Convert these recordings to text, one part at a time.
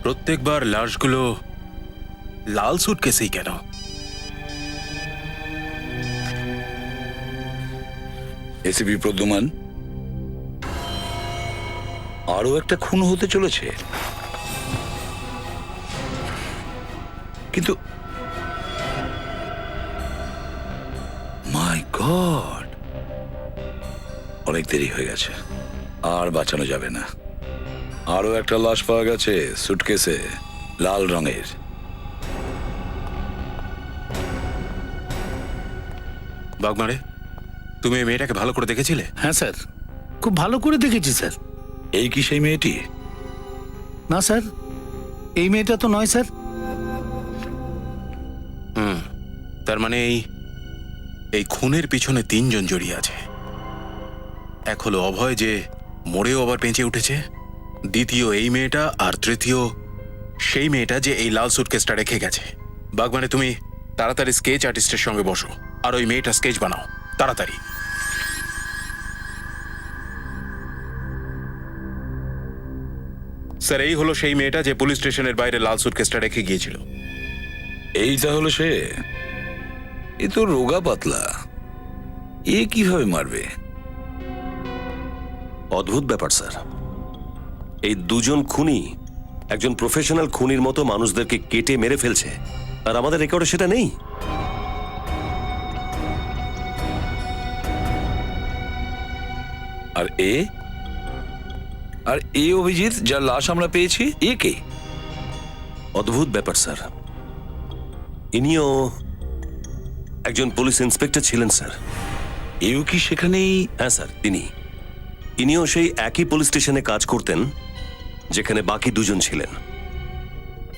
প্রত্যেকবার লাশগুলো লাল সুটকেসেই কেন? এসিপি প্রদ্যুমান, আরো একটা খুন হতে চলেছে, কিন্তু মাই গড, অনেক দেরি হয়ে গেছে, আর বাঁচানো যাবে না। আরো একটা লাশ পাওয়া গেছে সুটকেসে, লাল রঙের। বাগমারে, তুমি এই মেয়েটাকে ভালো করে দেখেছিলে? হ্যাঁ স্যার, খুব ভালো করে দেখেছি স্যার। এই কি সেই মেয়েটি? না স্যার, এই মেয়েটা তো নয় স্যার। তার মানে এই খুনের পিছনে তিনজন জড়িয়ে আছে। এক হলো অভয়, যে মরেও আবার বেঁচে উঠেছে, দ্বিতীয় এই মেয়েটা, আর তৃতীয় সেই মেয়েটা যে এই লাল সুটকেসটা রেখে গেছে। বাগমানে, তুমি তাড়াতাড়ি স্কেচ আর্টিস্টের সঙ্গে বসো আর ওই মেয়েটা স্কেচ বানাও তাড়াতাড়ি। স্যার, এই হলো সেই মেয়েটা যে পুলিশ স্টেশনের বাইরে লাল সুটকেসটা রেখে গিয়েছিল। এইটা হলো সে? এ তো রোগা পাতলা, এ কিভাবে মারবে? অদ্ভুত ব্যাপার স্যার, এই দুজন খুনি একজন প্রফেশনাল খুনির মতো মানুষদেরকে কেটে মেরে ফেলছে, আর আমাদের রেকর্ডে সেটা নেই। আর এ অভিজিৎ, যার লাশ আমরা পেয়েছি, এ কে? অদ্ভুত ব্যাপার স্যার, ইনিও একজন পুলিশ ইন্সপেক্টর ছিলেন স্যার। এও কি সেখানেই? হ্যাঁ স্যার, ইনিও সেই একই পুলিশ স্টেশনে কাজ করতেন যেখানে বাকি দুজন ছিলেন।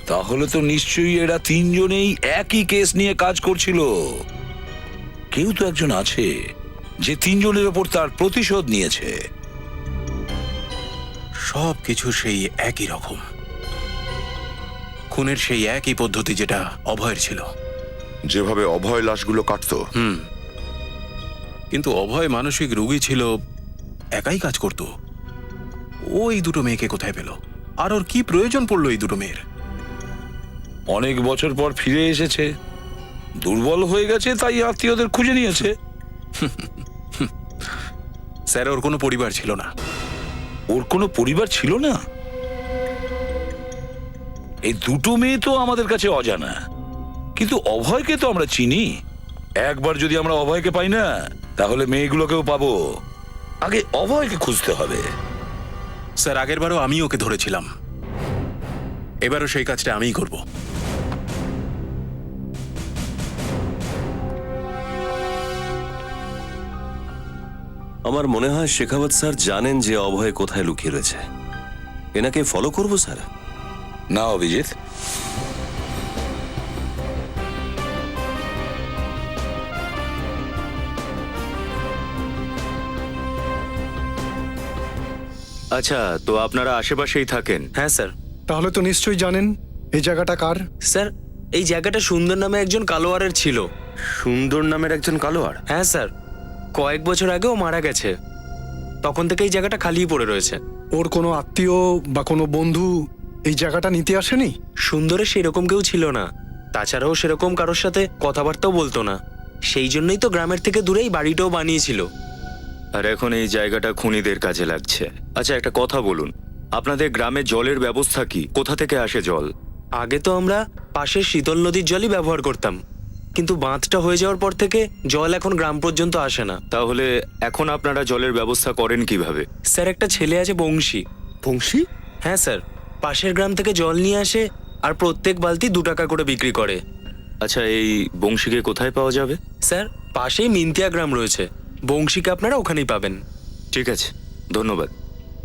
তাহলে তো নিশ্চয়ই এরা তিনজনেই একই কেস নিয়ে কাজ করছিল। কেউ তো একজন আছে যে তিনজনের ওপর তার প্রতিশোধ নিয়েছে। সব কিছু সেই একই রকম, খুনের সেই একই পদ্ধতি যেটা অভয়ের ছিল। যেভাবে অভয় লাশগুলো কাটতো। কিন্তু অভয় মানসিক রোগী ছিল, একাই কাজ করত। ওই দুটো মেয়েকে কোথায় পেল? আর ওর কি প্রয়োজন পড়লো এই দুটো মেয়ের? অনেক বছর পর ফিরে এসেছে, দুর্বল হয়ে গেছে, তাই আত্মীয়দের খুঁজে নিয়েছে। স্যার, ওর কোনো পরিবার ছিল না। ওর কোনো পরিবার ছিল না? এই দুটো মেয়ে তো আমাদের কাছে অজানা, কিন্তু অভয়কে তো আমরা চিনি। একবার যদি আমরা অভয়কে পাই না, তাহলে মেয়েগুলোকেও পাবো। আগে অভয়কে খুঁজতে হবে। স্যার, আগেরবারও আমি ওকে ধরেছিলাম, এবারও সেই কাজটা আমিই করব। আমার মনে হয় শেখাবত স্যার জানেন যে অভয় কোথায় লুকিয়ে রয়েছে। এনাকে ফলো করব স্যার? না অভিজিৎ, আচ্ছা, তো আপনারা আশেপাশেই থাকেন? হ্যাঁ স্যার। তাহলে তো নিশ্চয়ই জানেন এই জায়গাটা কার। স্যার, এই জায়গাটা সুন্দর নামে একজন কালোয়ারের ছিল। সুন্দর নামের একজন কালোয়ার? হ্যাঁ স্যার, কয়েক বছর আগেও মারা গেছে, তখন থেকে এই জায়গাটা খালিই পড়ে রয়েছে। ওর কোনো আত্মীয় বা কোনো বন্ধু এই জায়গাটা নিতে আসেনি? সুন্দরের সেরকম কেউ ছিল না, তাছাড়াও সেরকম কারোর সাথে কথাবার্তাও বলতো না। সেই জন্যই তো গ্রামের থেকে দূরেই বাড়িটাও বানিয়েছিল। আর এখন এই জায়গাটা খুনিদের কাজে লাগছে। আচ্ছা, একটা কথা বলুন, আপনাদের গ্রামে জলের ব্যবস্থা কি? কোথা থেকে আসে জল? আগে তো আমরা পাশের শীতল নদীর জলই ব্যবহার করতাম, কিন্তু বাঁধটা হয়ে যাওয়ার পর থেকে জল এখন গ্রাম পর্যন্ত আসে না। তাহলে এখন আপনারা জলের ব্যবস্থা করেন কিভাবে? স্যার, একটা ছেলে আছে বংশী। বংশী? হ্যাঁ স্যার, পাশের গ্রাম থেকে জল নিয়ে আসে আর প্রত্যেক বালতি 2 টাকা করে বিক্রি করে। আচ্ছা, এই বংশীকে কোথায় পাওয়া যাবে? স্যার, পাশেই মিন্তিয়া গ্রাম রয়েছে, বংশীকে আপনারা ওখানেই পাবেন। ঠিক আছে, ধন্যবাদ।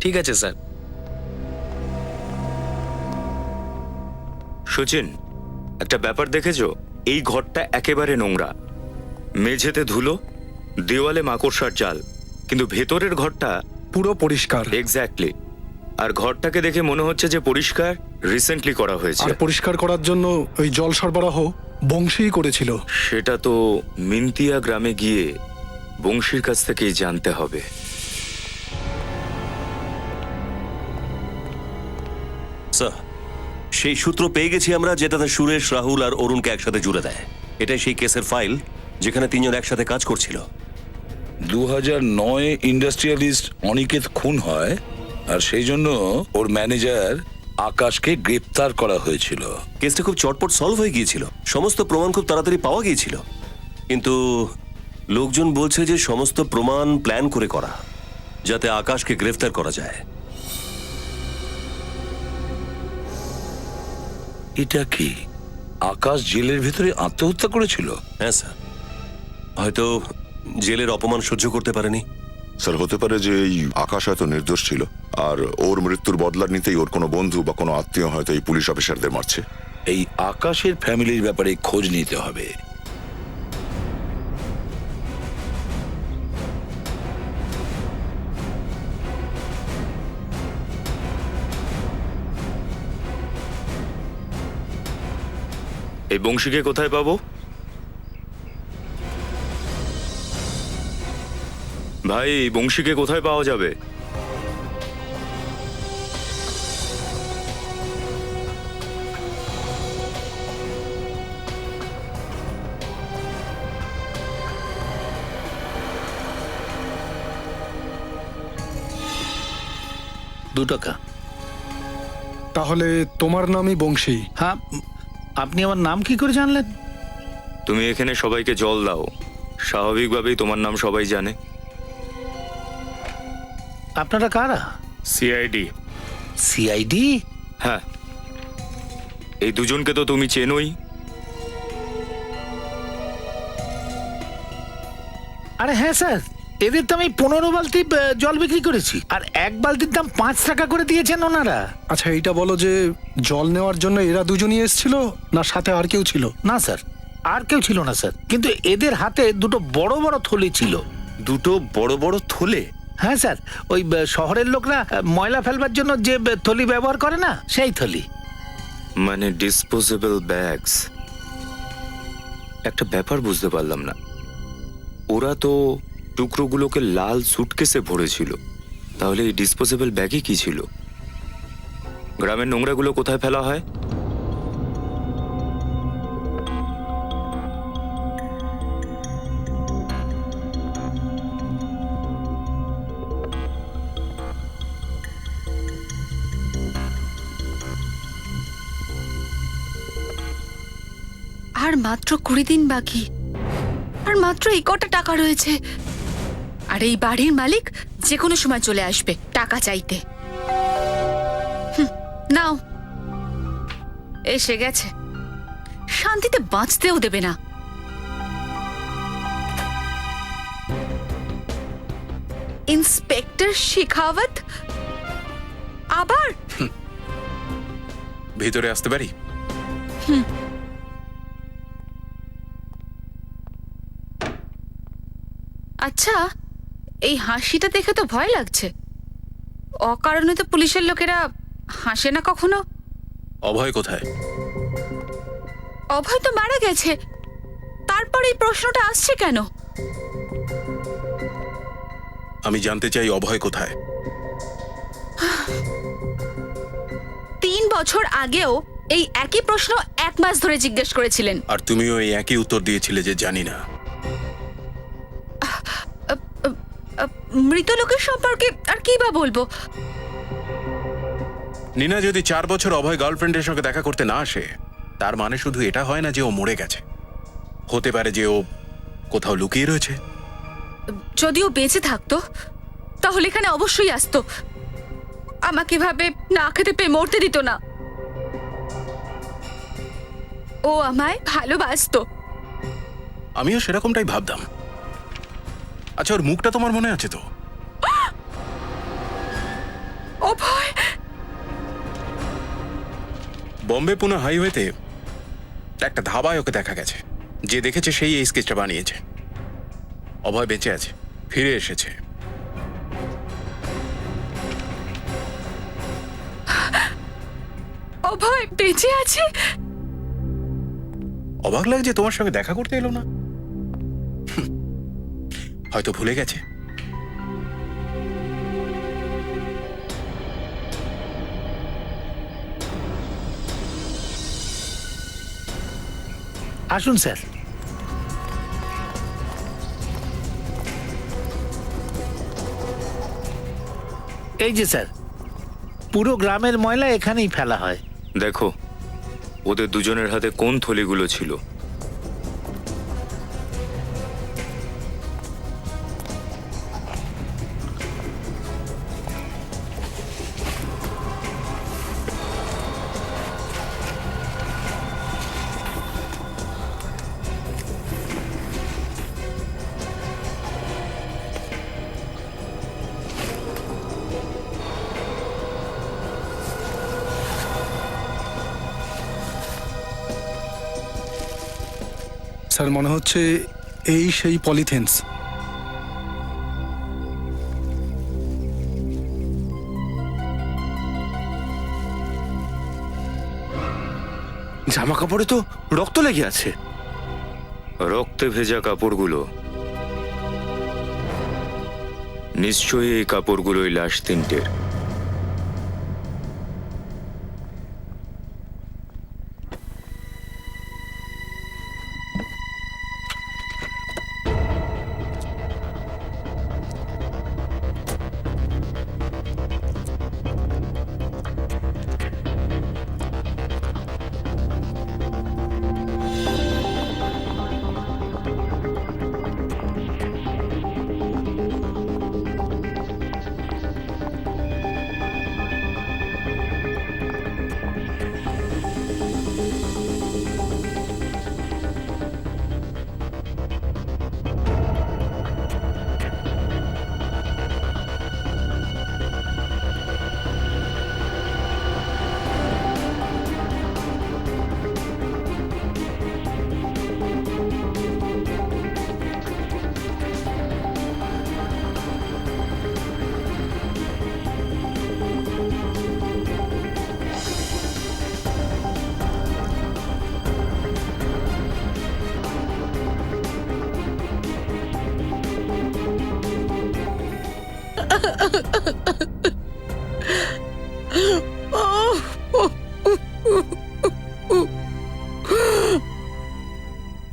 ঠিক আছে স্যার। সচিন, একটা ব্যাপার দেখেছো? এই ঘরটা একেবারে নোংরা, মেঝেতে ধুলো, দেওয়ালে মাকড়সার জাল, কিন্তু ভেতরের ঘরটা পুরো পরিষ্কার। এক্স্যাক্টলি। আর ঘরটাকে দেখে মনে হচ্ছে যে পরিষ্কার, রিসেন্টলি করা হয়েছে। আর পরিষ্কার করার জন্য ওই জল সরবরাহ বংশীই করেছিল। সেটা তো মিন্তিয়া গ্রামে গিয়ে বংশীর কাছ থেকেই জানতে হবে। স্যার, সেই সূত্র পেয়ে গেছি আমরা, যেটাতে সুরেশ, রাহুল আর অরুণকে একসাথে জুড়ে দেয়। এটাই সেই কেসের ফাইল যেখানে তিনজন একসাথে কাজ করছিল। 2009 ইন্ডাস্ট্রিয়ালিস্ট অনিকেত খুন হয়, আর সেই জন্য ওর ম্যানেজার আকাশকে গ্রেপ্তার করা হয়েছিল। কেসটা খুব চটপট সলভ হয়ে গিয়েছিল, সমস্ত প্রমাণ খুব তাড়াতাড়ি পাওয়া গিয়েছিল। কিন্তু লোকজন বলছে যে সমস্ত প্রমাণ প্ল্যান করে করা, যাতে আকাশকে গ্রেফতার করা যায়। এটা কি আকাশ জেলের ভিতরে আত্মহত্যা করেছিল? হ্যাঁ স্যার, হয়তো জেলের অপমান সহ্য করতে পারেনি। স্যার, হতে পারে যে এই আকাশ হয়তো নির্দোষ ছিল, আর ওর মৃত্যুর বদলা নিতেই ওর কোনো বন্ধু বা কোনো আত্মীয় হয়তো এই পুলিশ অফিসারদের মারছে। এই আকাশের ফ্যামিলির ব্যাপারে খোঁজ নিতে হবে। এই বংশীকে কোথায় পাবো? ভাই, এই বংশীকে কোথায় পাওয়া যাবে? $2। তাহলে তোমার নামই বংশী? হ্যাঁ, আপনি আমার নাম কি করে জানলেন? তুমি এখানে সবাইকে জল দাও, স্বাভাবিকভাবেই তোমার নাম সবাই জানে। আপনারা কারা? সিআইডি। সিআইডি? হ্যাঁ, এই দুজনকে তো তুমি চেনোই। আরে হ্যাঁ স্যার, এদের তো আমি 15 বালতি জল বিক্রি করেছি, আর 1 বালতির দাম 5 টাকা করে দিয়েছেন ওনারা। আচ্ছা, এইটা বলো যে জল নেওয়ার জন্য এরা দুজনই এসেছিল, না সাথে আর কেউ ছিল? না স্যার, আর কেউ ছিল না স্যার, কিন্তু এদের হাতে দুটো বড় বড় থলি ছিল। দুটো বড় বড় থলে? হ্যাঁ স্যার, ওই শহরের লোকরা ময়লা ফেলবার জন্য যে থলি ব্যবহার করে না, সেই থলি। মানে ডিসপোজেবল ব্যাগস। একটা ব্যাপার বুঝতে পারলাম না, ওরা তো টুকরোগুলোকে লাল সুটকেসে ভরেছিল, তাহলে এই ডিসপোজেবল ব্যাগে কি ছিল? গ্রামের নোংরাগুলো কোথায় ফেলা হয়? আর মাত্র 20 দিন বাকি, আর মাত্র এই কটা টাকা রয়েছে, আর এই বাড়ির মালিক যে কোনো সময় চলে আসবে টাকা চাইতে। নাও, এসে গেছে, শান্তিতে বাঁচতেও দেবে না। ইন্সপেক্টর শেখাওয়াত আবার? ভিতরে আসতে পারি? আচ্ছা, এই হাসিটা দেখে তো ভয় লাগছে। অকারণে তো পুলিশের লোকেরা হাসে না কখনো। অভয় কোথায়? অভয় তো মারা গেছে, তারপর এই প্রশ্নটা আসছে কেন? আমি জানতে চাই অভয় কোথায়। 3 বছর আগেও এই একই প্রশ্ন 1 মাস ধরে জিজ্ঞেস করেছিলেন। আর তুমিও এই একই উত্তর দিয়েছিলে যে জানি না। মৃত লোকের সম্পর্কে আর কি বা বলবো? নিনা যদি 4 বছর অভয় গার্লফ্রেন্ডের সঙ্গে দেখা করতে না আসে, তার মানে শুধু এটা হয় না যে ও মরে গেছে, হতে পারে যে ও কোথাও লুকিয়ে রয়েছে। যদিও বেঁচে থাকতো তাহলে এখানে অবশ্যই আসতো, আমাকে ভাবে না খেতে পেয়ে মরতে দিত না। ও আমায় ভালোবাসতো। আমিও সেরকমটাই ভাবতাম। আচ্ছা, ওর মুখটা তোমার মনে আছে তো? অভয়! বম্বে পুনে হাইওয়েতে একটা ধাবায় ওকে দেখা গেছে, যে দেখেছে সেই এই স্কেচটা বানিয়েছে। অভয় বেঁচে আছে, ফিরে এসেছে। অভয় বেঁচে আছে? অবাক লাগছে তোমার সঙ্গে দেখা করতে এলো না। হয়তো ভুলে গেছে। আসুন স্যার। এই যে স্যার, পুরো গ্রামের ময়লা এখানেই ফেলা হয়। দেখো ওদের দুজনের হাতে কোন থলিগুলো ছিল। স্যার মনে হচ্ছে এই সেই পলিথিনস। জামা কাপড়ে তো রক্ত লেগে আছে। রক্তে ভেজা কাপড়গুলো, নিশ্চয়ই এই কাপড়গুলোই লাশ তিনটের।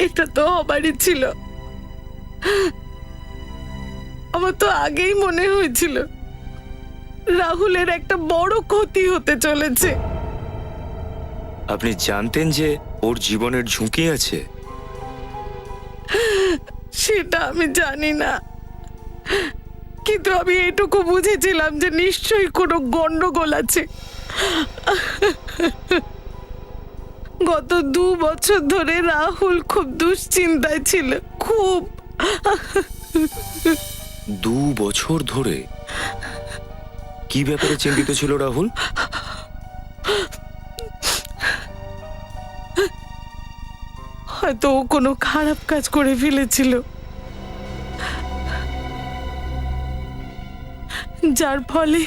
এটা তো হবারই ছিল। আমার তো আগেই মনে হয়েছিল রাহুলের একটা বড় ক্ষতি হতে চলেছে। আপনি জানতেন যে ওর জীবনের ঝুঁকি আছে? সেটা আমি জানি না, কিন্তু আমি এটুকু বুঝেছিলাম যে নিশ্চয়ই কোনো গন্ডগোল আছে। গত 2 বছর ধরে রাহুল খুব দুশ্চিন্তায় ছিল, খুব। 2 বছর ধরে? কি ব্যাপারে চিন্তিত ছিল রাহুল? হয়তো ও কোনো খারাপ কাজ করে ফেলেছিল, যার ফলে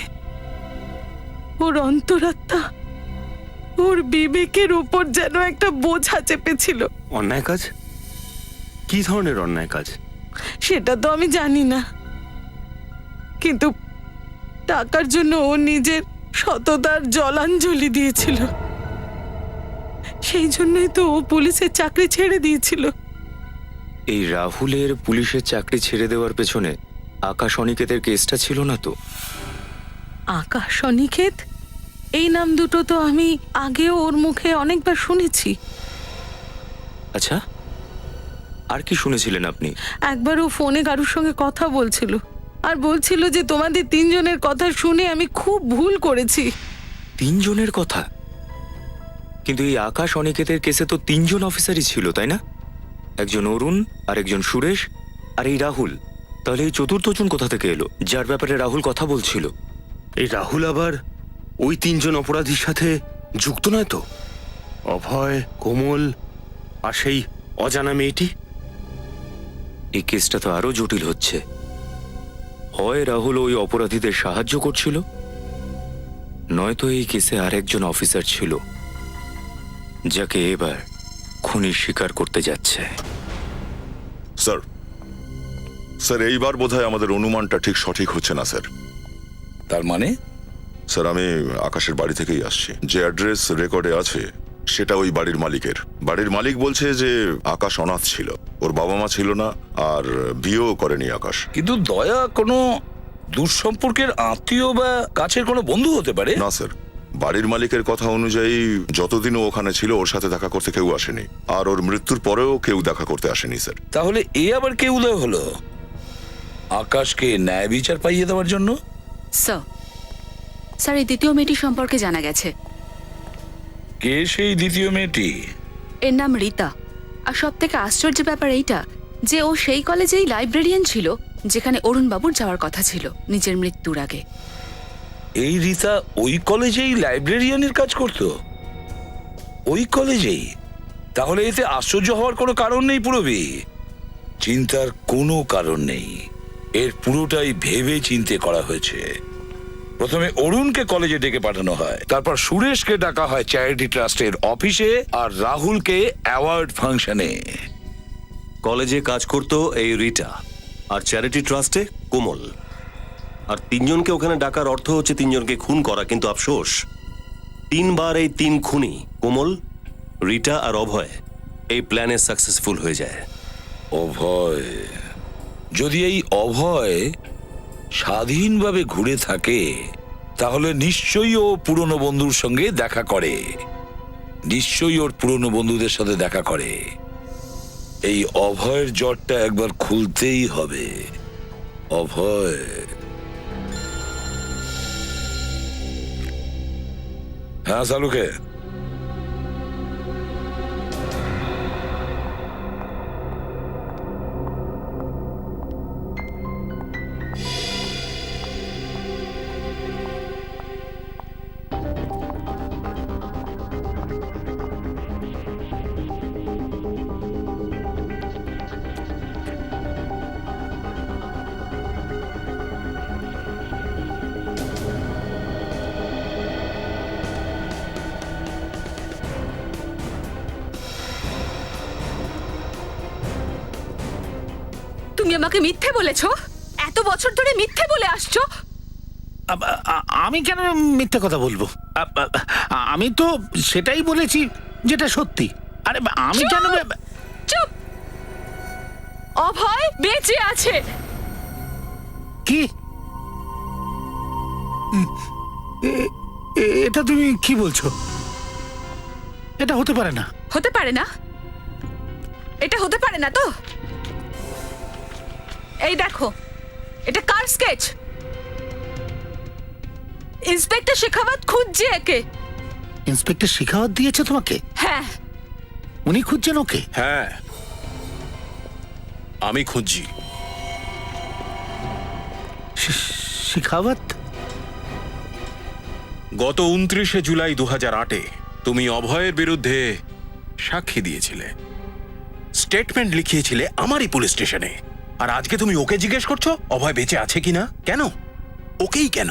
ওর অন্তরাত্মা, ওর বিবেকের উপর যেন একটা বোঝা চেপেছিল। অন্যায় কাজ? কি ধরনের অন্যায় কাজ? সেটা তো আমি জানি না, কিন্তু টাকার জন্য ও নিজের সততার জলাঞ্জলি দিয়েছিল। সেই জন্যই তো ও পুলিশের চাকরি ছেড়ে দিয়েছিল। এই রাহুলের পুলিশের চাকরি ছেড়ে দেওয়ার পেছনে আকাশ অনিকেতের কেসটা ছিল না তো? আকাশ অনিকেত, এই নাম দুটো তো আমি আগেও ওর মুখে অনেকবার শুনেছি। আচ্ছা, আর কি শুনেছিলেন আপনি? একবার ও ফোনে কারোর সঙ্গে কথা বলছিল আর বলছিল যে তোমাদের 3 জনের কথা শুনে আমি খুব ভুল করেছি। 3 জনের কথা? কিন্তু এই আকাশ অনিকেতের কেসে তো 3 জন অফিসারই ছিল, তাই না? একজন অরুণ, আর একজন সুরেশ, আর এই রাহুল। তাহলে এই চতুর্থ জন কোথা থেকে এলো, যার ব্যাপারে রাহুল কথা বলছিল? এই রাহুল আবার ওই 3 জন অপরাধীর সাথে যুক্ত নয় তো? অভয়, কোমল আর সেই অজানা মেয়েটি? এই কেসটা তো আরো জটিল হচ্ছে। হয় রাহুল ওই অপরাধীদের সাহায্য করছিল, নয়তো এই কেসে আরেকজন অফিসার ছিল যাকে এবার খুনি স্বীকার করতে যাচ্ছে। স্যার, স্যার এইবার বোধহয় আমাদের অনুমানটা ঠিক সঠিক হচ্ছে না স্যার। তার মানে? স্যার আমি আকাশের বাড়ি থেকেই আসছি। যে অ্যাড্রেস রেকর্ডে আছে সেটা ওই বাড়ির মালিকের। বাড়ির মালিক বলছে যে আকাশ অনাথ ছিল, ওর বাবা মা ছিল না, আর বিয়েও করেনি আকাশ। কিন্তু দয়া কোনো দুঃসম্পর্কের আত্মীয় বা কাছের কোনো বন্ধু হতে পারে? না স্যার, বাড়ির মালিকের কথা অনুযায়ী যতদিন ও ওখানে ছিল ওর সাথে দেখা করতে কেউ আসেনি, আর ওর মৃত্যুর পরেও কেউ দেখা করতে আসেনি স্যার। তাহলে এ আবার কে উদয় হলো আকাশকে ন্যায় বিচার পাইয়ে দেওয়ার জন্য? স্যার এই দ্বিতীয় মেয়েটি সম্পর্কে জানা গেছে। কে সেই দ্বিতীয় মেয়েটি? এর নাম রীতা। আর সব থেকে আশ্চর্য ব্যাপার এইটা যে ও সেই কলেজেই লাইব্রেরিয়ান ছিল যেখানে অরুণ বাবুর যাওয়ার কথা ছিল নিজের মৃত্যুর আগে। এই রীতা ওই কলেজেই লাইব্রেরিয়ানের কাজ করত? ওই কলেজেই? তাহলে এতে আশ্চর্য হওয়ার কোনো কারণ নেই পুরবী। চিন্তার কোনো কারণ নেই, এর পুরোটাই ভেবে চিন্তে করা হয়েছে। প্রথমে অরুণকে কলেজে ডেকে পাঠানো হয়, তারপর সুরেশকে ডাকা হয় চ্যারিটি ট্রাস্টের অফিসে, আর রাহুলকে অ্যাওয়ার্ড ফাংশনে। কলেজে কাজ করতো এই রিটা, আর চ্যারিটি ট্রাস্টে কোমল। আর তিনজনকে ওখানে ডাকার অর্থ হচ্ছে তিনজনকে খুন করা। কিন্তু আফসোস, 3 বার এই 3 খুনি কোমল, রিটা আর অভয় এই প্ল্যানে সাকসেসফুল হয়ে যায়। অভয়, যদি এই অভয় স্বাধীনভাবে ঘুরে থাকে তাহলে নিশ্চয়ই ও পুরনো বন্ধুর সঙ্গে দেখা করে, নিশ্চয়ই ওর পুরনো বন্ধুদের সাথে দেখা করে। এই অভয়ের জটটা একবার খুলতেই হবে। অভয়, হ্যাঁ সালুকে, তুমি আমাকে মিথ্যে বলেছো? এত বছর ধরে মিথ্যে বলে আসছো। আমি কেন মিথ্যে কথা বলবো? আমি তো সেটাই বলেছি যেটা সত্যি। আরে আমি কেন? চুপ! অভয় বেঁচে আছে। কি? এটা তুমি কি বলছো? এটা হতে পারে না। হতে পারে না? এটা হতে পারে না তো? এই দেখো, এটা কার স্কেচ? ইন্সপেক্টর শেখাওয়াত খুঁজছে একে। ইন্সপেক্টর শেখাওয়াত দিয়েছে তোমাকে? হ্যাঁ। উনি খুঁজছেন ওকে? হ্যাঁ, আমি খুঁজছি। শেখাওয়াত? গত 29শে জুলাই 2008-এ তুমি অভয়ের বিরুদ্ধে সাক্ষী দিয়েছিলে, স্টেটমেন্ট লিখিয়েছিলে আমারই পুলিশ স্টেশনে। আর আজকে তুমি ওকে জিজ্ঞেস করছো অভয় বেঁচে আছে কিনা? কেন? ওকেই কেন?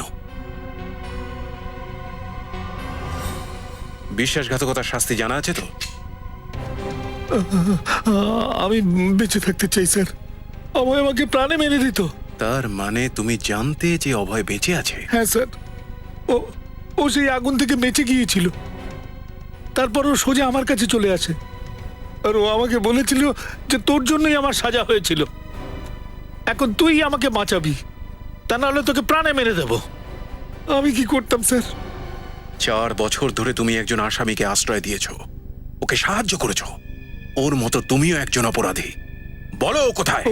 বিশ্বাসঘাতকতার শাস্তি জানা আছে তো? আমি বেঁচে থাকতে চাই স্যার। অভয় আমাকে প্রাণে মেরে দিত। তার মানে তুমি জানতে যে অভয় বেঁচে আছে? হ্যাঁ স্যার, ও সেই আগুন থেকে বেঁচে গিয়েছিল। তারপর ও সোজা আমার কাছে চলে আসে, আর ও আমাকে বলেছিল যে তোর জন্যই আমার সাজা হয়েছিল, এখন তুই আমাকে বাঁচাবি, তা নাহলে তোকে প্রাণে মেরে দেব। আমি কি করতাম স্যার? 4 বছর ধরে তুমি একজন আসামিকে আশ্রয় দিয়েছো, ওকে সাহায্য করেছো। ওর মতো তুমিও একজন অপরাধী। বলো ও কোথায়?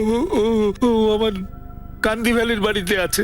ও আমার কান্দি ভ্যালির বাড়িতে আছে।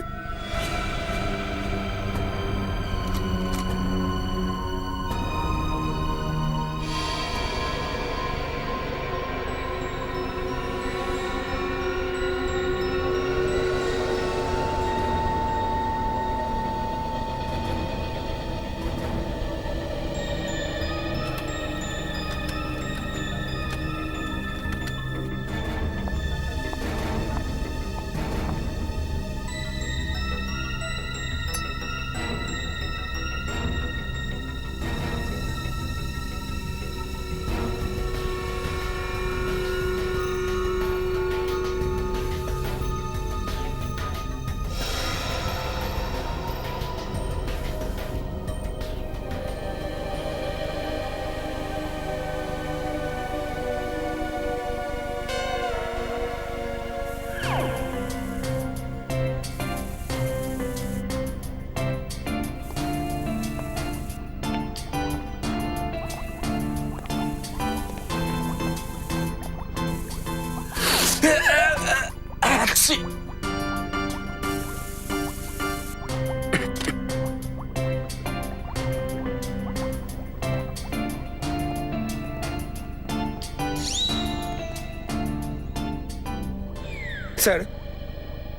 স্যার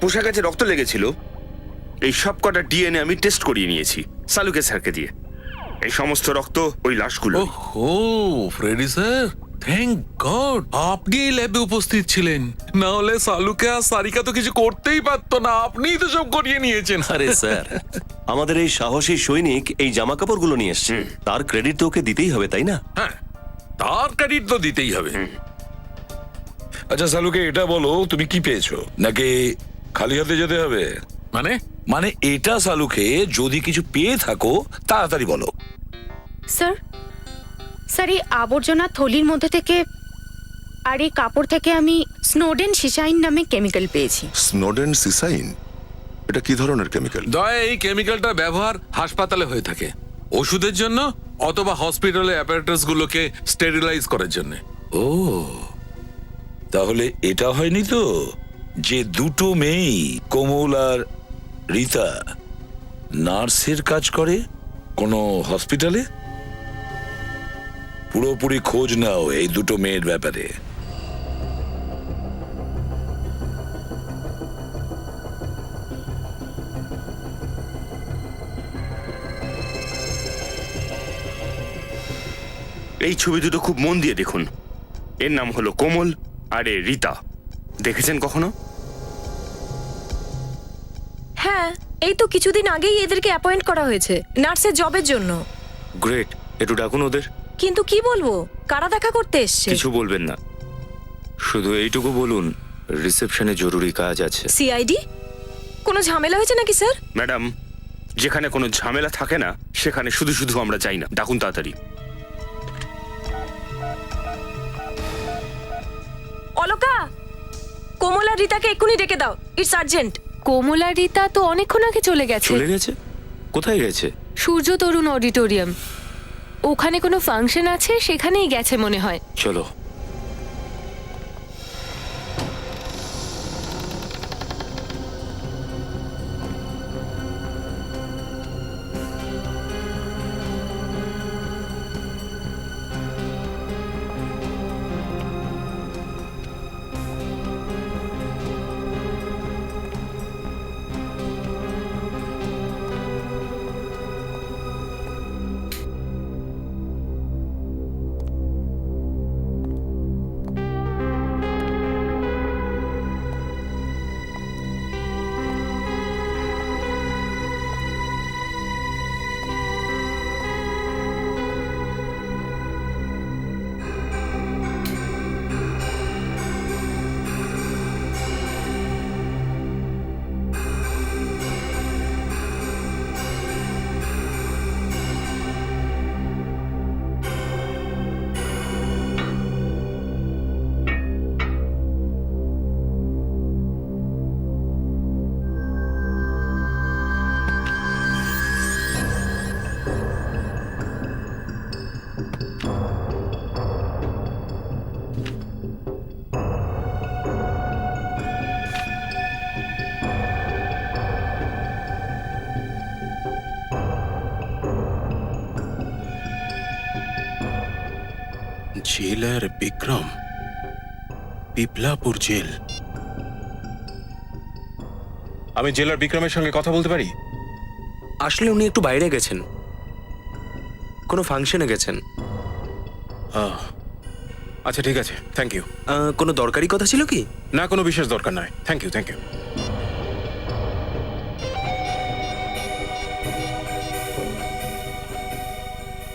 পোশাক আছে, রক্ত লেগেছিল, এই সব কটা ডিএনএ আমি টেস্ট করিয়ে নিয়েছি সালুকে স্যারকে দিয়ে। এই সমস্ত রক্ত ওই লাশগুলো। ও ফ্রেডি স্যার, থ্যাংক গড আপনি এই ল্যাবে উপস্থিত ছিলেন, না হলে সালুকে আর সারিকা তো কিছু করতেই পারতো না, আপনিই তো সব করিয়ে নিয়েছেন। আরে স্যার, আমাদের এই সাহসী সৈনিক এই জামা কাপড়গুলো নিয়ে এসছে, তার ক্রেডিট তো ওকে দিতেই হবে, তাই না? হ্যাঁ, তার ক্রেডিট তো দিতেই হবে। আচ্ছা সালুকে এটা বলো, তুমি কি পেয়েছো, নাকি খালি হাতে যেতে হবে? মানে মানে এটা সালুকে, যদি কিছু পেয়ে থাকো তাড়াতাড়ি বলো। স্যার স্যার এই আবর্জনা থলির মধ্যে থেকে আর এই কাপড় থেকে আমি স্নোডেন সিসাইন নামে কেমিক্যাল পেয়েছি। স্নোডেন সিসাইন, এটা কি ধরনের কেমিক্যাল? দয়া এই কেমিক্যালটার ব্যবহার হাসপাতালে হয়ে থাকে, ওষুধের জন্য অথবা হসপিটালের অ্যাপারেটাস গুলোকে স্টেরিলাইজ করার জন্য। ও তাহলে এটা হয়নি তো যে দুটো মেয়েই, কোমল আর রীতা, নার্সের কাজ করে কোনো হসপিটালে? পুরোপুরি খোঁজ নাও এই দুটো মেয়ের ব্যাপারে। এই ছবি দুটো খুব মন দিয়ে দেখুন। এর নাম হলো কোমল আর এ রীতা। দেখেছেন কখনো? হ্যাঁ, এই তো কিছুদিন আগেই এদেরকে অ্যাপয়েন্ট করা হয়েছে নার্সের জবের জন্য। গ্রেট, একটু ডাকুন ওদের। কিন্তু কি বলবো, কারা দেখা করতে এসছে? কিছু বলবেন না, শুধু এইটুকু বলুন রিসেপশনে জরুরি কাজ আছে। সিআইডি? কোনো ঝামেলা হয়েছে নাকি স্যার? ম্যাডাম, যেখানে কোনো ঝামেলা থাকে না সেখানে শুধু শুধু আমরা যাই না। ডাকুন তাড়াতাড়ি। অলকা, কোমল আর রীতাকে এক্ষুনি ডেকে দাও, ইটস আর্জেন্ট। কোমল আর রীতা তো অনেকক্ষণ আগে চলে গেছে। চলে গেছে? কোথায় গেছে? সূর্য তরুণ অডিটোরিয়াম, ওখানে কোনো ফাংশন আছে, সেখানেই গেছে মনে হয়। চলো। জেলার বিক্রম, পিপলাপুর জেল। আমি জেলার বিক্রমের সঙ্গে কথা বলতে পারি? আসলে উনি একটু বাইরে গেছেন, কোনো ফাংশনে গেছেন। আচ্ছা ঠিক আছে, থ্যাংক ইউ। কোনো দরকারি কথা ছিল কি? না, কোনো বিশেষ দরকার নয়। Thank you, thank you.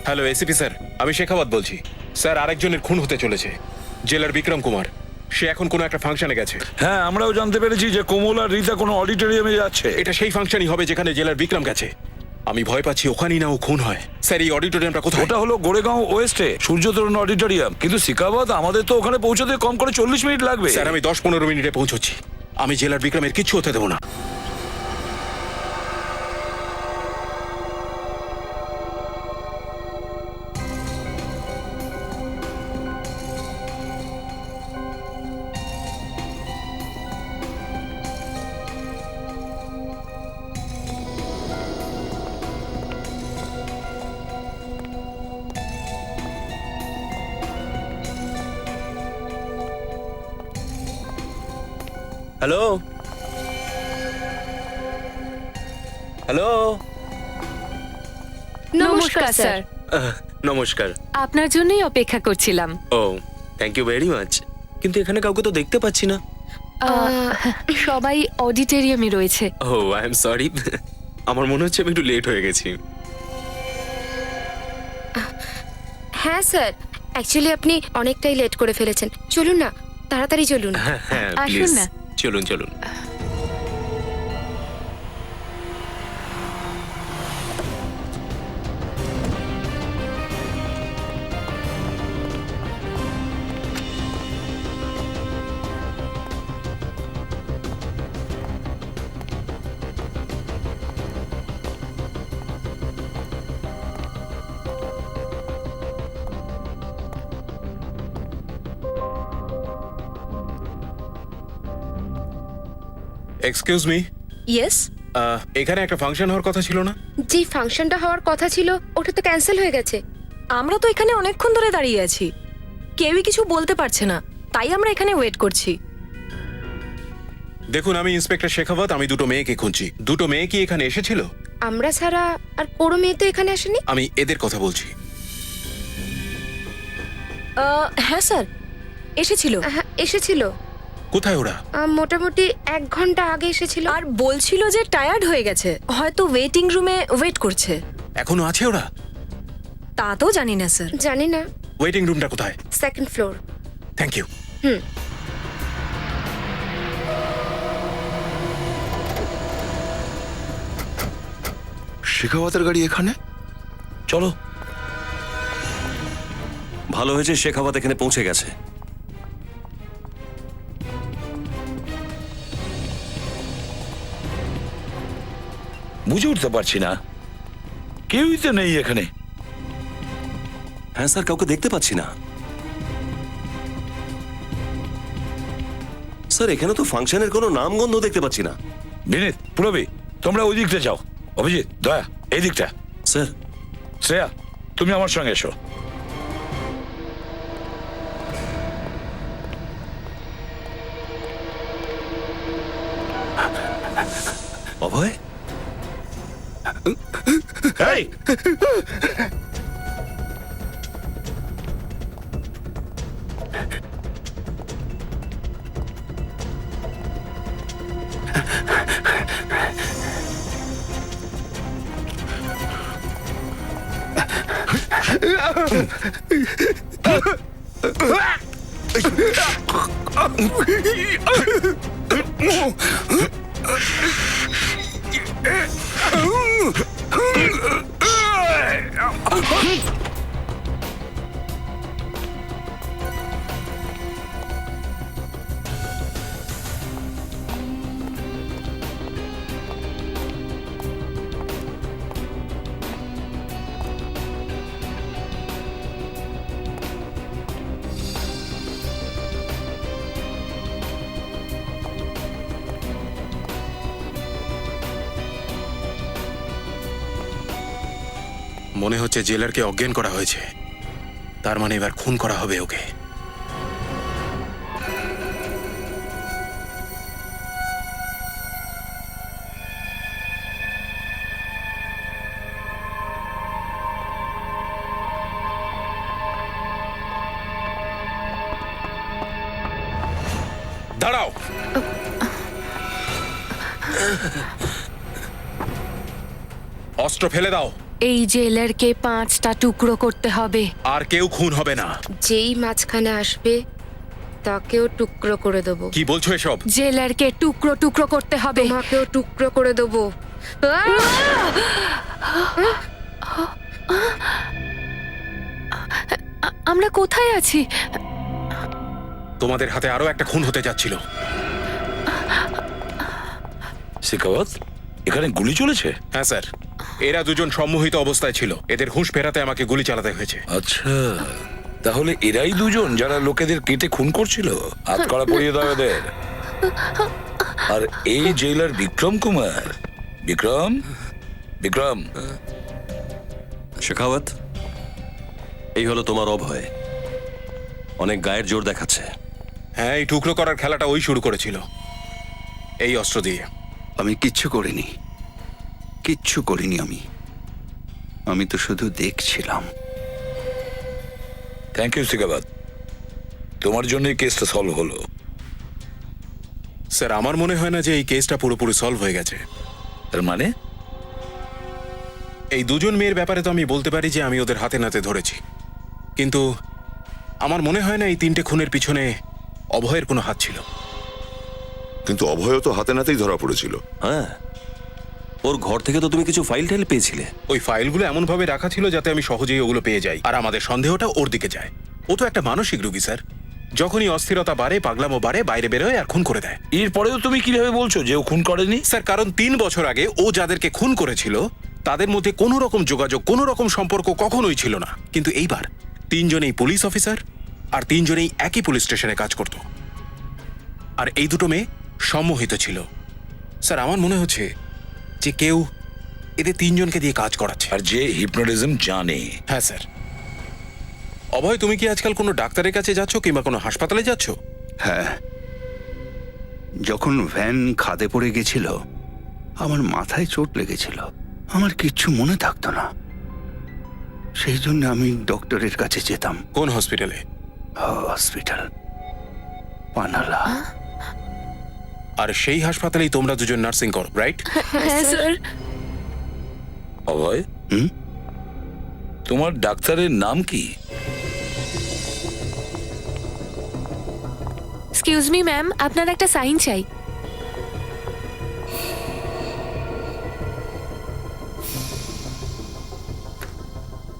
Hello ACP sir, আমি শেখাওয়াত বলছি। স্যার, আরেকজনের খুন হতে চলেছে, জেলার বিক্রম কুমার। সে এখন কোনো একটা ফাংশনে গেছে। হ্যাঁ, আমরাও জানতে পেরেছি যে কোমল আর রীতা কোনো অডিটোরিয়ামে যাচ্ছে। এটা সেই ফাংশনই হবে যেখানে জেলার বিক্রম গেছে। আমি ভয় পাচ্ছি ওখানেই না ও খুন হয়। স্যার, এই অডিটোরিয়ামটা কোথায়? ওটা হলো গোরেগাঁও ওয়েস্টে সূর্যতরুণ অডিটোরিয়াম, কিন্তু সিকাবাদ আমাদের তো ওখানে পৌঁছতে কম করে 40 মিনিট লাগবে। স্যার, আমি 10-15 মিনিটে পৌঁছচ্ছি। আমি জেলার বিক্রমের কিচ্ছু হতে দেবো না। হ্যালো হ্যালো নমস্কার স্যার। নমস্কার। আপনার জন্যই অপেক্ষা করছিলাম। ও থ্যাংক ইউ ভেরি মাচ, কিন্তু এখানে কাউকে তো দেখতে পাচ্ছি না। সবাই অডিটোরিয়ামে রয়েছে। ও আই এম সরি, আমার মনে হচ্ছে আমি একটু লেট হয়ে গেছি। হ্যাঁ স্যার, অ্যাকচুয়ালি আপনি অনেকটাই লেট করে ফেলেছেন। চলুন না, তাড়াতাড়ি চলুন। হ্যাঁ হ্যাঁ আসুন প্লিজ না। চলুন চলুন। এক্সকিউজ মি, ইয়েস, এখানে একটা ফাংশন হওয়ার কথা ছিল না? যে ফাংশনটা হওয়ার কথা ছিল ওটা তো ক্যান্সেল হয়ে গেছে। আমরা তো এখানে অনেকক্ষণ ধরে দাঁড়িয়ে আছি, কেউই কিছু বলতে পারছে না, তাই আমরা এখানে ওয়েট করছি। দেখুন, আমি ইন্সপেক্টর শেখাবত, আমি দুটো মেয়েকে খুঁজছি। দুটো মেয়ে কি এখানে এসেছিল? আমরা ছাড়া আর কোনো মেয়ে তো এখানে আসেনি। আমি এদের কথা বলছি। হ্যাঁ স্যার, এসেছিল। হ্যাঁ, এসেছিল। কোথায় ওরা? মোটামুটি 1 ঘন্টা আগে এসেছিল। আর বলছিল যে টায়ার্ড হয়ে গেছে, হয়তো ওয়েটিং রুমে ওয়েট করছে। এখনো আছে ওরা? তা তো জানি না স্যার। জানি না। ওয়েটিং রুমটা কোথায়? 2nd floor. Thank you. শেখাওয়াতের গাড়ি এখানে? চলো। ভালো হয়েছে শেখাওয়াত এখানে পৌঁছে গেছে। বুঝে উঠতে পারছি না, কেউই তো নেই এখানে। হ্যাঁ স্যার, কাউকে দেখতে পাচ্ছি না। স্যার, এখানে তো ফাংশনের কোনো নামগন্ধ দেখতে পাচ্ছি না। বিনীত, পুরবি, তোমরা ওই দিকটা যাও। অভিজিৎ, দয়া, এই দিকটা। স্যার, শ্রেয়া, তুমি আমার সঙ্গে এসো। অভয়, এই, মনে হচ্ছে জেলারকে অজ্ঞান করা হয়েছে। তার মানে এবার খুন করা হবে ওকে। দাঁড়াও। অস্ত্র ফেলে দাও। এই জেলারকে 5টা টুকরো করতে হবে। আর কেউ খুন হবে না। যেই মাঝখানে আসবে তাকেও টুকরো করে দেবো। কি বলছো এসব? জেলারকে টুকরো টুকরো করতে হবে। তোমাকেও টুকরো করে দেবো। আমরা কোথায় আছি? তোমাদের হাতে আরো একটা খুন হতে যাচ্ছিল। শেখাওয়াত, এখানে গুলি চলেছে? হ্যাঁ স্যার, এরা দুজন সম্মোহিত অবস্থায় ছিল। এদের হুঁশ ফেরাতে আমাকে গুলি চালাতে হয়েছে। আচ্ছা, তাহলে এরাই দুজন যারা লোকেদের কেটে খুন করছিল? হাত কড়া পরিয়ে দাও এদের। আর এই জেলার বিক্রম কুমার। বিক্রম, বিক্রম। শেখাওয়াত, এই হলো তোমার অভয়। অনেক গায়ের জোর দেখাচ্ছে। হ্যাঁ, এই টুকরো করার খেলাটা ওই শুরু করেছিল। এই অস্ত্র দিয়ে। আমি কিচ্ছু করিনি, কিচ্ছু করিনি আমি তো শুধু দেখছিলাম। থ্যাংক ইউ সিকাবাদ, তোমার জন্যই কেসটা সলভ হলো। স্যার আমার মনে হয় না যে এই কেসটা পুরোপুরি সলভ হয়ে গেছে। তার মানে? এই দুজন মেয়ের ব্যাপারে তো আমি বলতে পারি যে আমি ওদের হাতে নাতে ধরেছি, কিন্তু আমার মনে হয় না এই 3টে খুনের পিছনে অভয়ের কোনো হাত ছিল। কিন্তু অভয় তো হাতে নাতেই ধরা পড়েছিল। হ্যাঁ, ওর ঘর থেকে তো তুমি কিছু ফাইল টাইল পেয়েছিলে। ওই ফাইলগুলো এমন ভাবে রাখা ছিল যাতে আমি সহজেই ওগুলো পেয়ে যাই, আর আমাদের সন্দেহটা ওর দিকে যায়। ও তো একটা মানসিক রোগী স্যার, যখনই অস্থিরতা বাড়ে, পাগলামো বাড়ে, বাইরে বেরোয় আর খুন করে দেয়। এরপরেও তুমি কিভাবে বলছো যে ও খুন করেনি? স্যার কারণ 3 বছর আগে ও যাদেরকে খুন করেছিল তাদের মধ্যে কোনো রকম যোগাযোগ, কোনো রকম সম্পর্ক কখনোই ছিল না। কিন্তু এইবার 3 জনেই পুলিশ অফিসার, আর 3 জনেই একই পুলিশ স্টেশনে কাজ করত, আর এই দুটো মেয়ে সম্মোহিত ছিল। স্যার আমার মনে হচ্ছে যে কেউ এদের 3 জনকে দিয়ে কাজ করাচ্ছে। আর যে হিপনোটিজম জানে। হ্যাঁ স্যার। অভয়, তুমি কি আজকাল কোনো ডাক্তারের কাছে যাচ্ছ কিংবা কোনো হাসপাতালে যাচ্ছ? হ্যাঁ, যখন ভ্যান খাদে পড়ে গেছিল আমার মাথায় চোট লেগেছিল, আমার কিচ্ছু মনে থাকতো না, সেই জন্য আমি ডক্টরের কাছে যেতাম। কোন হসপিটালে? হসপিটাল পানালা। আর সেই হাসপাতালেই তোমরা দুজন নার্সিং করো, রাইট? হ্যাঁ স্যার। অভয়, তোমার ডাক্তারের নাম কি? এক্সকিউজ মি ম্যাম, আপনার একটা সাইন চাই।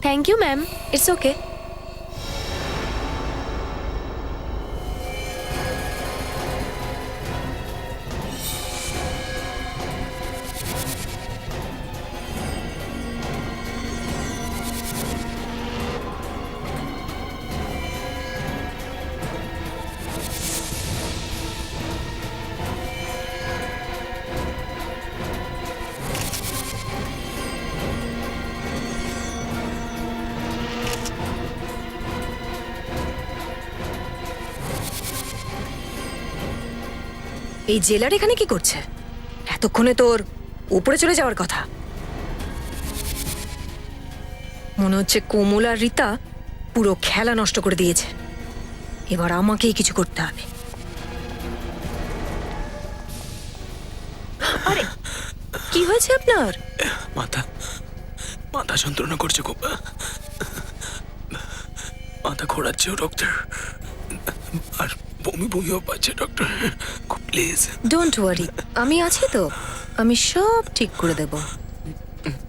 Thank you ma'am, it's okay. এই জেলার এখানে কি করছে? এতক্ষণে তোর উপরে চলে যাওয়ার কথা। মনে হচ্ছে কোমল আর রীতা পুরো খেলা নষ্ট করে দিয়েছে। এবার আমাকেই কিছু করতে হবে। আরে কি হয়েছে আপনার? মাথা যন্ত্রণা করছে খুব, মাথা ঘোরাচ্ছে ডক্টর, আর বমি বমিও পাচ্ছে ডক্টর, প্লিজ। ডোন্ট ওয়ারি, আমি আছি তো, আমি সব ঠিক করে দেব,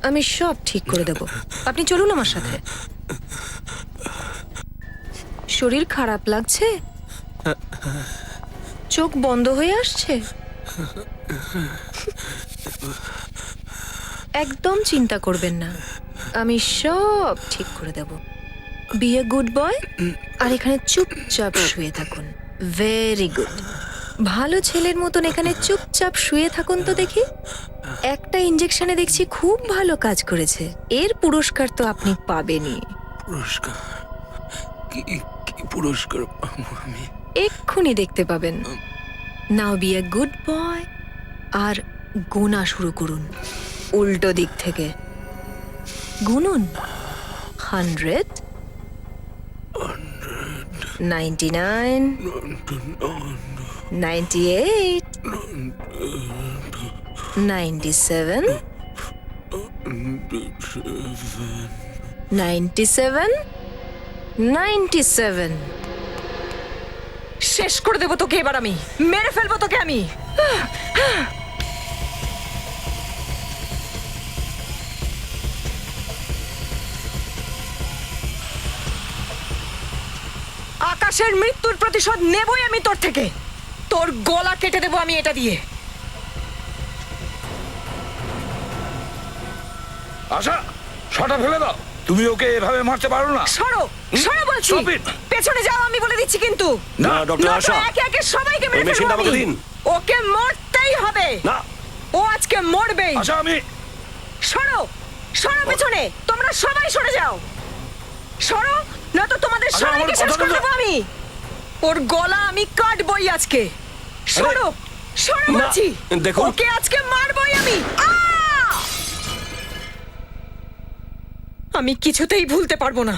আমি সব ঠিক করে দেব। আপনি চলুন আমার সাথে। শরীর খারাপ লাগছে? চোখ বন্ধ হয়ে আসছে? একদম চিন্তা করবেন না, আমি সব ঠিক করে দেব। বি এ গুড বয়, আর এখানে চুপচাপ শুয়ে থাকুন। ভেরি গুড, ভালো ছেলের মতন এখানে চুপচাপ শুয়ে থাকুন তো দেখি। একটা ইনজেকশনে দেখছি খুব ভালো কাজ করেছে, এর পুরস্কার তো আপনি পাবেনই। পুরস্কার? কি পুরস্কার পাবো আমি? এক্ষুনি দেখতে পাবেন। নাও বি এ গুড বয়, আর গোনা শুরু করুন উল্টো দিক থেকে। গুনুন। 100, 99, 98, 97, 97, 97। শেষ করে দেবো তোকে এবার, আমি মেরে ফেলবো তোকে আমি। আকাশের মৃত্যুর প্রতিশোধ নেবই আমি তোর থেকে। তোর গলা কেটে দেবো আমি এটা দিয়ে। আশা, শটা ফেলে দাও, তুমি ওকে এভাবে মারতে পারো না। সরো, সরো বলছি। পেছনে যাও আমি বলে দিচ্ছি কিন্তু। না ডক্টর আশা, একে একে সবাইকে মেরে এই মেশিনটা ফেলবো আমাকে আমি। দিন। ওকে মরতেই হবে। না, ও আজকে মরবেই। আশা, আমি সরো, সরো পেছনে, তোমরা সবাই সরে যাও। সরো, না তো তোমাদের আচ্ছা, সবাইকে আমার শেষ কথা করে বলো। দেবো আমি। ওর গলা আমি কাটবই আজকে। সরো, সরে বলছি। দেখুন। ওকে আজকে মারবই আমি। আমি কিছুতেই ভুলতে পারবো না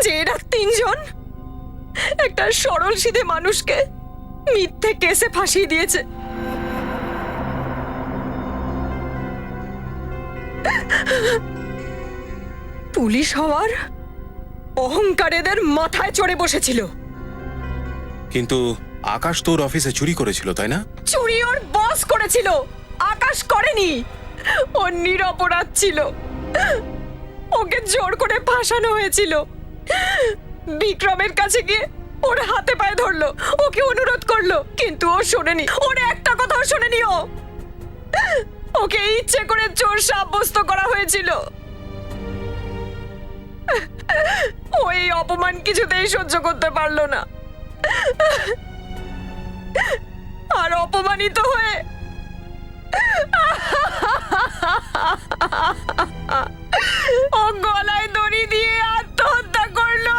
যে এরা তিনজন একটা সরল সিধে মানুষকে মিথ্যে কেসে ফাঁসিয়ে দিয়েছে। পুলিশ হওয়ার অহংকার এদের মাথায় চড়ে বসেছিল। কিন্তু আকাশ তোর অফিসে চুরি করেছিল তাই না? চুরি ওর বস করেছিল, আকাশ করেনি। ও নিরপরাধ ছিল, ওকে জোর করে ফাঁসানো হয়েছিল। বিক্রমের কাছে গিয়ে ওর হাতে পায়ে ধরলো, ওকে অনুরোধ করলো, কিন্তু ও শোনেনি। ওর একটা কথাও শোনেনি। ওকে ইচ্ছে করে চোর সাব্যস্ত করা হয়েছিল। ওই অপমান কিছুতেই সহ্য করতে পারলো না, আর অপমানিত হয়ে ও গলায় দড়ি দিয়ে আত্মহত্যা করলো।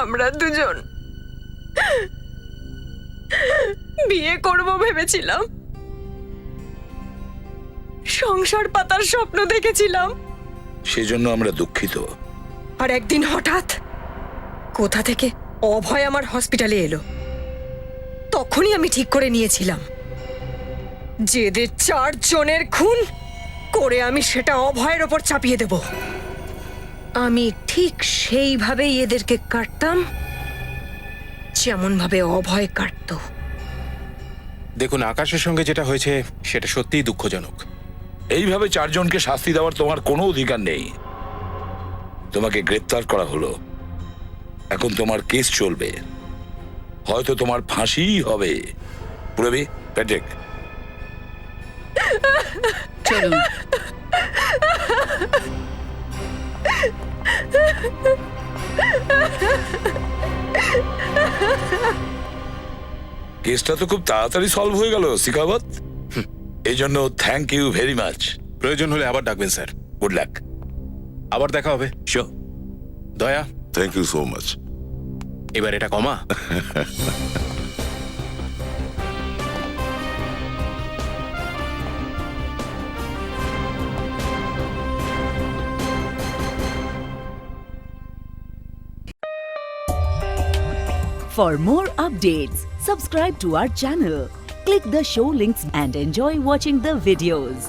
আমরা দুজন বিয়ে করব ভেবেছিলাম, সংসার পাতার স্বপ্ন দেখেছিলাম। সেজন্য আমরা দুঃখিত। আর একদিন হঠাৎ কোথা থেকে অভয় আমার হসপিটালে এলো। তখনই আমি ঠিক করে নিয়েছিলাম যে এদের 4 জনের খুন করে আমি সেটা অভয়ের ওপর চাপিয়ে দেব। আমি ঠিক সেইভাবেই এদেরকে কাটতাম যেমন ভাবে অভয় কাটতো। দেখুন, আকাশের সঙ্গে যেটা হয়েছে সেটা সত্যিই দুঃখজনক। এইভাবে 4 জনকে শাস্তি দেওয়ার তোমার কোনো অধিকার নেই। তোমাকে গ্রেপ্তার করা হলো, এখন তোমার কেস চলবে, হয়তো তোমার ফাঁসিই হবে। পুরবি প্যাটেক, চলুন। কেসটা তো খুব তাড়াতাড়ি সলভ হয়ে গেল শিখাবত। এই জন্য থ্যাংক ইউ ভেরি মাচ। প্রয়োজন হলে আবার ডাকবেন স্যার। Good luck. আবার দেখা হবে। শিওর। দয়া, থ্যাংক ইউ সো মাচ। এবার এটা কমা। For more updates, subscribe to our channel, click the show links and enjoy watching the videos.